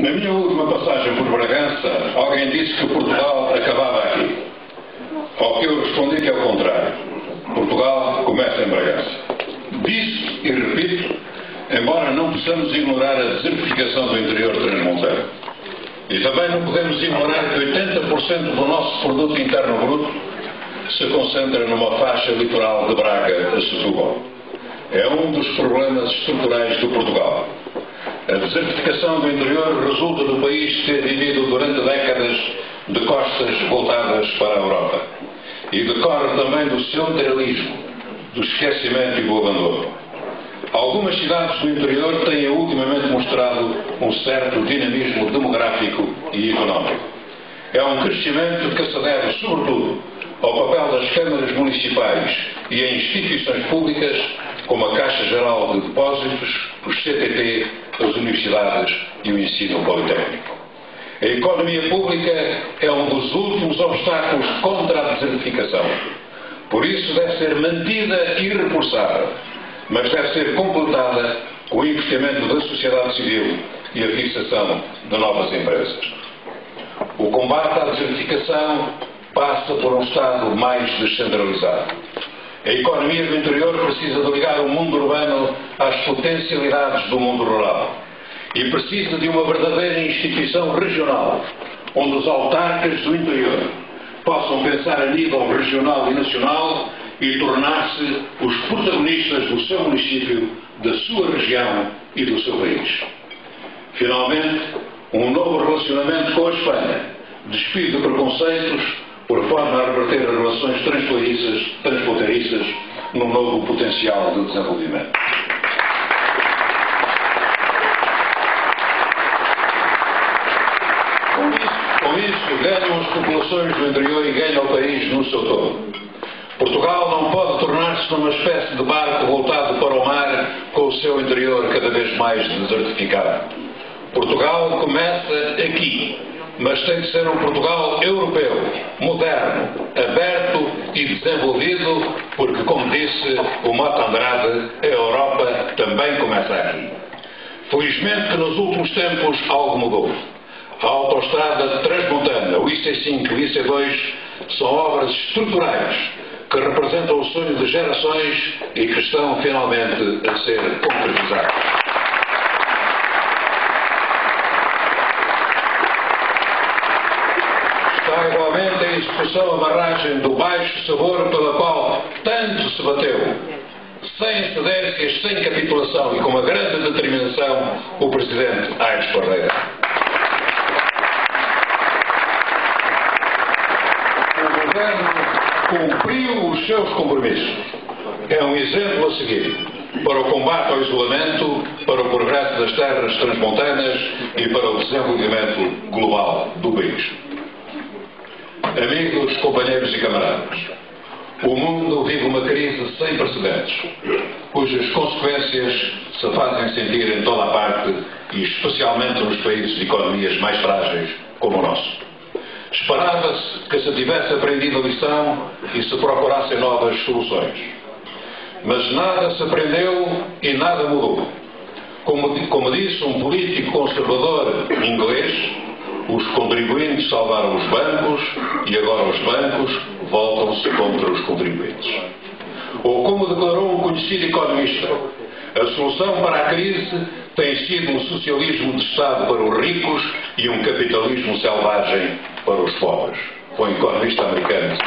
Na minha última passagem por Bragança, alguém disse que Portugal acabava aqui. Ao que eu respondi que é o contrário. Portugal começa em Bragança. Disse e repito, embora não possamos ignorar a desertificação do interior transmontano. E também não podemos ignorar que 80% do nosso produto interno bruto se concentra numa faixa litoral de Braga a Setúbal. É um dos problemas estruturais do Portugal. A desertificação do interior resulta do país ter vivido durante décadas de costas voltadas para a Europa. E decorre também do centralismo, do esquecimento e do abandono. Algumas cidades do interior têm ultimamente mostrado um certo dinamismo demográfico e económico. É um crescimento que se deve, sobretudo, ao papel das câmaras municipais e a instituições públicas como a Caixa Geral de Depósitos, os CTT, as universidades e o ensino politécnico. A economia pública é um dos últimos obstáculos contra a desertificação. Por isso deve ser mantida e reforçada, mas deve ser completada com o investimento da sociedade civil e a fixação de novas empresas. O combate à desertificação passa por um Estado mais descentralizado. A economia do interior precisa de ligar o mundo urbano às potencialidades do mundo rural e precisa de uma verdadeira instituição regional, onde os autarcas do interior possam pensar a nível regional e nacional e tornar-se os protagonistas do seu município, da sua região e do seu país. Finalmente, um novo relacionamento com a Espanha, despido de preconceitos, por forma a reverter as relações transfronteiriças num novo potencial de desenvolvimento. Com isso, ganham as populações do interior e ganha o país no seu todo. Portugal não pode tornar-se numa espécie de barco voltado para o mar com o seu interior cada vez mais desertificado. Portugal começa aqui, mas tem de ser um Portugal europeu, moderno, aberto e desenvolvido, porque, como disse o Mota Andrade, a Europa também começa aqui. Felizmente que nos últimos tempos algo mudou. A autoestrada transmontana, o IC5 e o IC2 são obras estruturais que representam o sonho de gerações e que estão finalmente a ser concretizadas. Está igualmente em execução a barragem do Baixo Sabor, pela qual tanto se bateu, sem cedências, sem capitulação e com uma grande determinação, o Presidente Aires Parreira. O Governo cumpriu os seus compromissos. É um exemplo a seguir para o combate ao isolamento, para o progresso das terras transmontanas e para o desenvolvimento global do país. Amigos, companheiros e camaradas, o mundo vive uma crise sem precedentes, cujas consequências se fazem sentir em toda a parte e especialmente nos países de economias mais frágeis como o nosso. Esperava-se que se tivesse aprendido a lição e se procurassem novas soluções. Mas nada se aprendeu e nada mudou. Como disse um político conservador inglês, os contribuintes salvaram os bancos e agora os bancos voltam-se contra os contribuintes. Ou como declarou um conhecido economista, a solução para a crise tem sido um socialismo de Estado para os ricos e um capitalismo selvagem para os pobres. Foi um economista americano.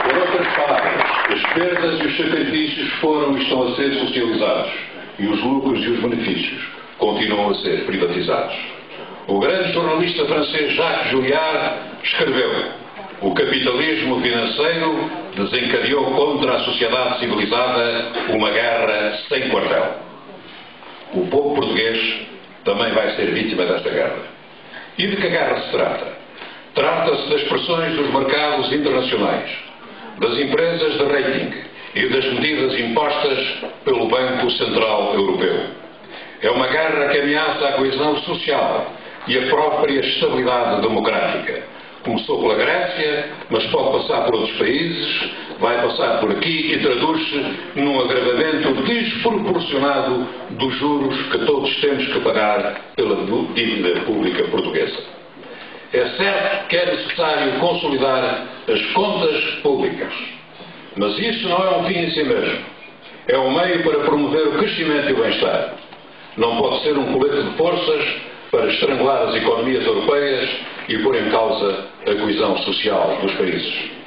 Por outras palavras, as perdas e os sacrifícios foram e estão a ser socializados e os lucros e os benefícios continuam a ser privatizados. O grande jornalista francês Jacques Julliard escreveu: o capitalismo financeiro desencadeou contra a sociedade civilizada uma guerra sem quartel. O povo português também vai ser vítima desta guerra. E de que guerra se trata? Trata-se das pressões dos mercados internacionais, das empresas de rating e das medidas impostas pelo Banco Central Europeu. É uma guerra que ameaça a coesão social e a própria estabilidade democrática. Começou pela Grécia, mas pode passar por outros países, vai passar por aqui e traduz-se num agravamento desproporcionado dos juros que todos temos que pagar pela dívida pública portuguesa. É certo que é necessário consolidar as contas públicas, mas isso não é um fim em si mesmo. É um meio para promover o crescimento e o bem-estar. Não pode ser um colete de forças para estrangular as economias europeias e pôr em causa a coesão social dos países.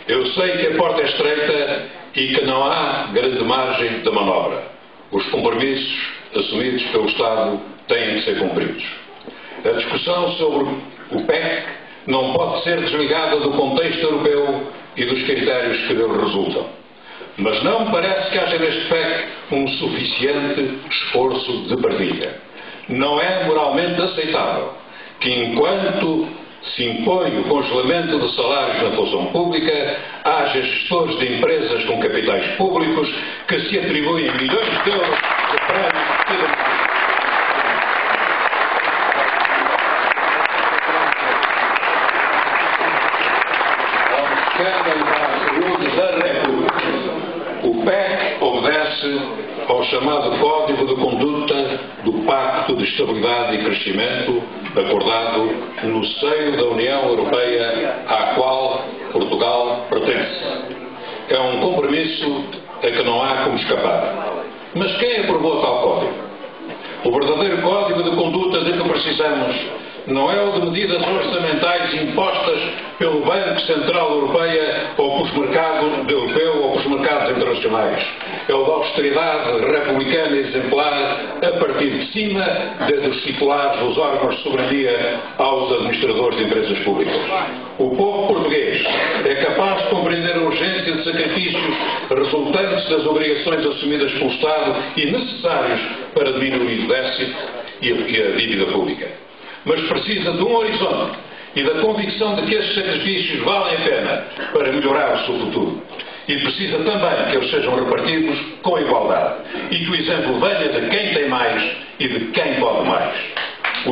Eu sei que a porta é estreita e que não há grande margem de manobra. Os compromissos assumidos pelo Estado têm de ser cumpridos. A discussão sobre o PEC não pode ser desligada do contexto europeu e dos critérios que dele resultam. Mas não me parece que haja neste PEC um suficiente esforço de partilha. Não é moralmente aceitável que, enquanto se impõe o congelamento de salários na função pública, haja gestores de empresas com capitais públicos que se atribuem milhões de euros de prémios de cada da República. O PEC obedece ao chamado Código de Conduta do Pacto de Estabilidade e Crescimento acordado no seio da União Europeia à qual Portugal pertence. É um compromisso a que não há como escapar. Mas quem aprovou tal código? O verdadeiro código de conduta de que precisamos não é o de medidas orçamentais impostas pelo Banco Central Europeia ou pelos mercados europeu ou pelos mercados internacionais. É o da austeridade republicana exemplar a partir de cima, desde os titulares dos órgãos de soberania aos administradores de empresas públicas. O povo português é capaz de compreender a urgência de sacrifícios resultantes das obrigações assumidas pelo Estado e necessários para diminuir o déficit e a dívida pública. Mas precisa de um horizonte e da convicção de que esses sacrifícios valem a pena para melhorar o seu futuro. E precisa também que eles sejam repartidos com igualdade e que o exemplo venha de quem tem mais e de quem pode mais. O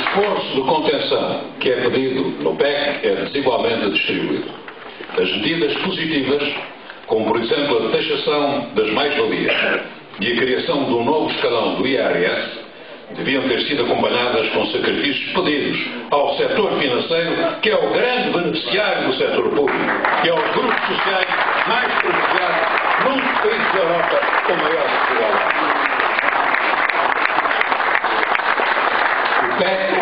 esforço de contenção que é pedido no PEC é desigualmente distribuído. As medidas positivas, como por exemplo a taxação das mais-valias e a criação de um novo escalão do IRS, deviam ter sido acompanhadas com sacrifícios pedidos ao setor financeiro, que é o grande beneficiário do setor público, que é os grupos sociais mais privilegiados num dos países da Europa com maior desigualdade. O PEC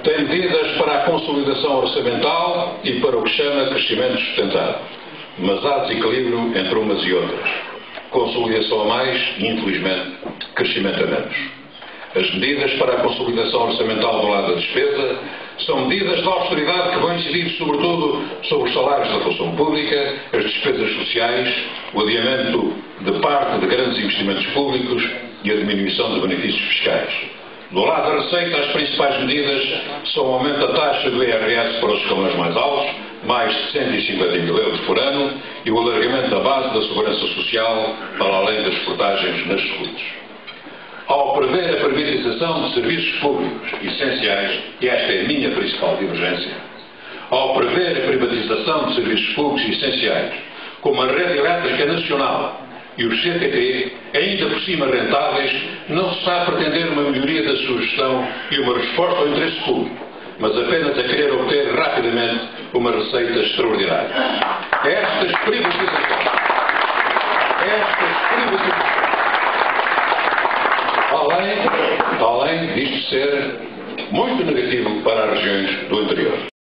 tem medidas para a consolidação orçamental e para o que chama crescimento sustentado. Mas há desequilíbrio entre umas e outras. Consolidação a mais e, infelizmente, crescimento a menos. As medidas para a consolidação orçamental do lado da despesa são medidas de austeridade que vão incidir sobretudo sobre os salários da função pública, as despesas sociais, o adiamento de parte de grandes investimentos públicos e a diminuição de benefícios fiscais. Do lado da receita, as principais medidas são o aumento da taxa do IRS para os escalões mais altos, mais de 150 mil euros por ano, e o alargamento da base da segurança social para além das portagens nas saúdes. Ao prever a privatização de serviços públicos essenciais, e esta é a minha principal divergência, ao prever a privatização de serviços públicos essenciais, como a rede elétrica nacional e os CTT, ainda por cima rentáveis, não se está a pretender uma melhoria da sua gestão e uma resposta ao interesse público, mas apenas a querer obter rapidamente uma receita extraordinária. Estas privatizações, além disto ser muito negativo para as regiões do interior.